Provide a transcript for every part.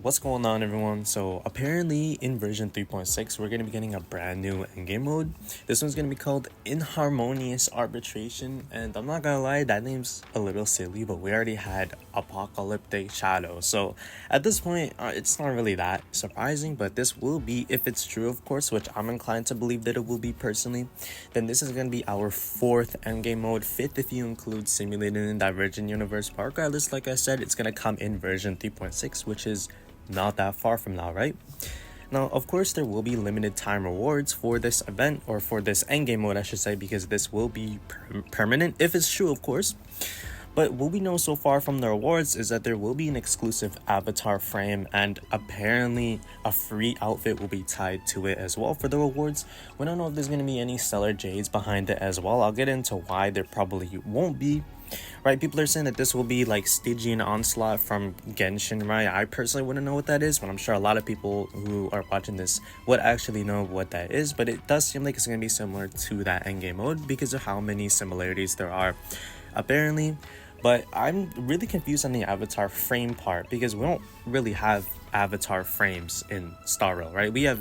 What's going on, everyone? So apparently in version 3.6 we're going to be getting a brand new endgame mode. This one's going to be called Inharmonious Arbitration, and I'm not gonna lie, that name's a little silly, but we already had Apocalyptic Shadow, so at this point it's not really that surprising. But this will be, if it's true of course, which I'm inclined to believe that it will be personally, then this is going to be our fourth endgame mode, fifth if you include Simulated and Divergent Universe. But regardless, like I said, it's going to come in version 3.6, which is not that far from now, right? Now, of course, there will be limited time rewards for this event, or for this endgame mode, I should say, because this will be permanent, if it's true, of course. But what we know so far from the rewards is that there will be an exclusive avatar frame, and apparently a free outfit will be tied to it as well for the rewards. We don't know if there's going to be any stellar jades behind it as well. I'll get into why there probably won't be. Right, people are saying that this will be like Stygian Onslaught from Genshin, right? I personally wouldn't know what that is, but I'm sure a lot of people who are watching this would actually know what that is. But it does seem like it's going to be similar to that endgame mode because of how many similarities there are, apparently. But I'm really confused on the avatar frame part, because we don't really have avatar frames in Star Rail, right? We have,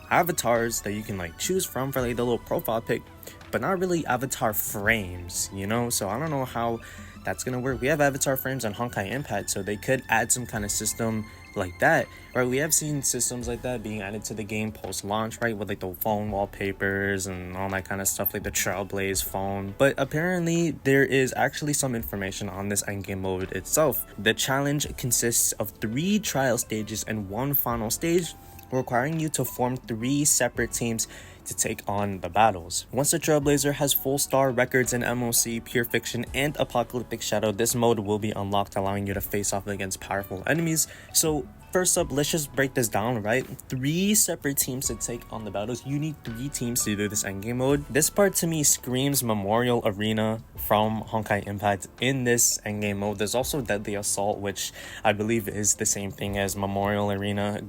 avatars that you can like choose from for like the little profile pic, but not really avatar frames, so I don't know how that's gonna work. We have avatar frames on Honkai Impact, so they could add some kind of system like that, right? We have seen systems like that being added to the game post-launch, right, with like the phone wallpapers and all that kind of stuff, like the Trailblaze phone. But apparently there is actually some information on this endgame mode itself. The challenge consists of 3 trial stages and 1 final stage, requiring you to form 3 separate teams to take on the battles. Once the Trailblazer has full star records in MOC, Pure Fiction, and Apocalyptic Shadow, this mode will be unlocked, allowing you to face off against powerful enemies. So first up, let's just break this down, right? 3 separate teams to take on the battles. You need 3 teams to do this endgame mode. This part to me screams Memorial Arena from Honkai Impact in this endgame mode. There's also Deadly Assault, which I believe is the same thing as Memorial Arena,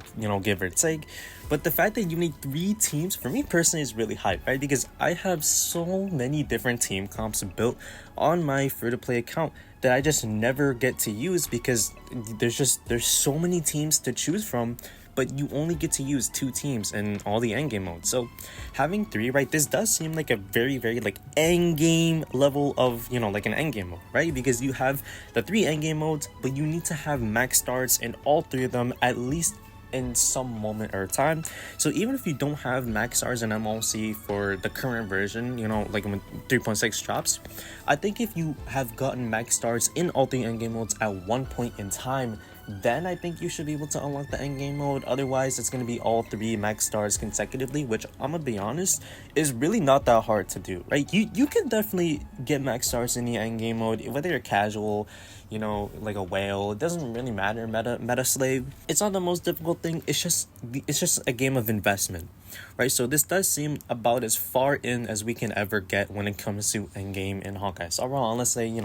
give or take. But the fact that you need 3 teams, for me personally, is really hype, right? Because I have so many different team comps built on my free-to-play account that I just never get to use, because there's so many teams to choose from, but you only get to use 2 teams in all the endgame modes. So having 3, right, this does seem like a very, very like endgame level of, like an endgame mode, right? Because you have the 3 endgame modes, but you need to have max stars in all 3 of them, at least in some moment or time. So even if you don't have max stars and MLC for the current version, like when 3.6 drops, I think if you have gotten max stars in all 3 endgame modes at one point in time, then I think you should be able to unlock the endgame mode. Otherwise, it's going to be all 3 max stars consecutively, which I'm gonna be honest, is really not that hard to do, right? You can definitely get max stars in the endgame mode, whether you're casual, like a whale. It doesn't really matter. Meta slave, it's not the most difficult thing. It's just a game of investment, right? So this does seem about as far in as we can ever get when it comes to endgame in Honkai. So overall, unless they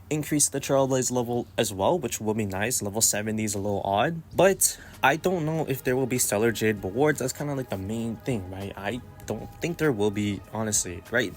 increase the Trailblaze level as well, which will be nice. Level 70 is a little odd, but I don't know if there will be Stellar Jade rewards. That's kind of like the main thing, right? I don't think there will be, honestly, right?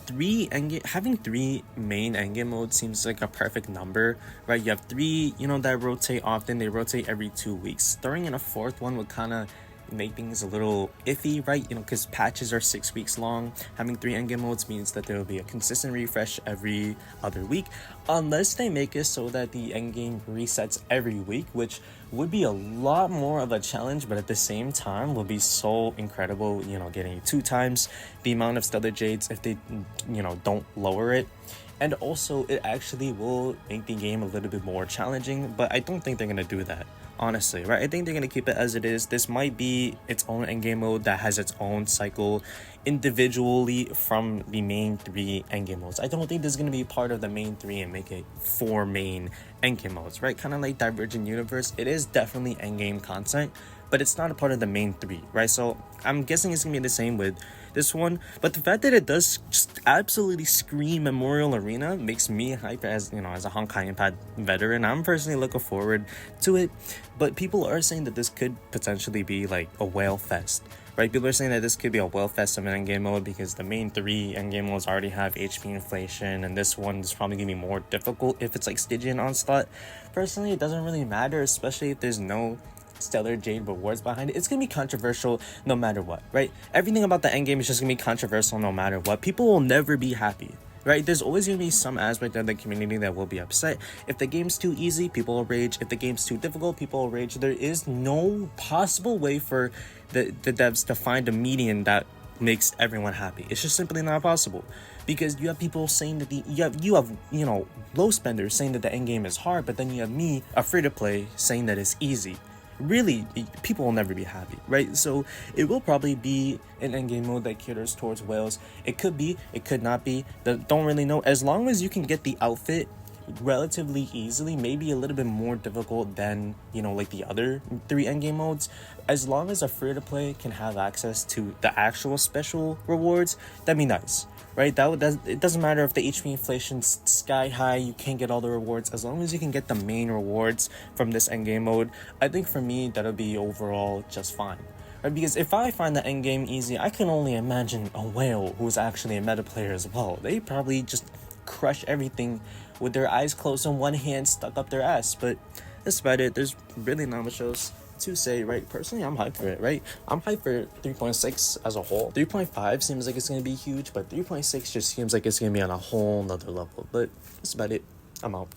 Having 3 main endgame modes seems like a perfect number, right? You have 3, that rotate often. They rotate every 2 weeks. Throwing in a 4th one would kind of make things a little iffy, right? Because patches are 6 weeks long. Having 3 endgame modes means that there will be a consistent refresh every other week, unless they make it so that the endgame resets every week, which would be a lot more of a challenge, but at the same time will be so incredible, getting 2 times the amount of stellar jades if they don't lower it. And also it actually will make the game a little bit more challenging, but I don't think they're gonna do that, honestly, right? I think they're gonna keep it as it is. This might be its own endgame mode that has its own cycle individually from the main 3 endgame modes. I don't think this is gonna be part of the main 3 and make it 4 main endgame modes, right? Kind of like Divergent Universe. It is definitely endgame content, but it's not a part of the main 3, right? So I'm guessing it's gonna be the same with this one. But the fact that it does just absolutely scream Memorial Arena makes me hype as a Honkai Impact veteran. I'm personally looking forward to it. But people are saying that this could potentially be like a whale fest, right? People are saying that this could be a whale fest of an endgame mode, because the main 3 endgame modes already have HP inflation, and this one is probably gonna be more difficult if it's like Stygian Onslaught. Personally, it doesn't really matter, especially if there's no stellar Jade rewards behind it, it's gonna be controversial no matter what, right? Everything about the endgame is just gonna be controversial no matter what. People will never be happy, right? There's always going to be some aspect of the community that will be upset. If the game's too easy, people will rage. If the game's too difficult, people will rage. There is no possible way for the devs to find a median that makes everyone happy. It's just simply not possible, because you have people saying that you have low spenders saying that the end game is hard, but then you have me, a free to play, saying that it's easy. Really, people will never be happy, right? So it will probably be an endgame mode that caters towards whales. It could be, it could not be. Don't really know. As long as you can get the outfit relatively easily, maybe a little bit more difficult than like the other 3 endgame modes. As long as a free to play can have access to the actual special rewards, that'd be nice, right? It doesn't matter if the HP inflation's sky high, you can't get all the rewards. As long as you can get the main rewards from this endgame mode, I think for me that'll be overall just fine. Right? Because if I find the endgame easy, I can only imagine a whale who's actually a meta player as well. They probably just crush everything with their eyes closed and one hand stuck up their ass. But that's about it. There's really not much else to say, right? Personally, I'm hyped for it, right? I'm hyped for 3.6 as a whole. 3.5 seems like it's gonna be huge, but 3.6 just seems like it's gonna be on a whole nother level. But that's about it. I'm out.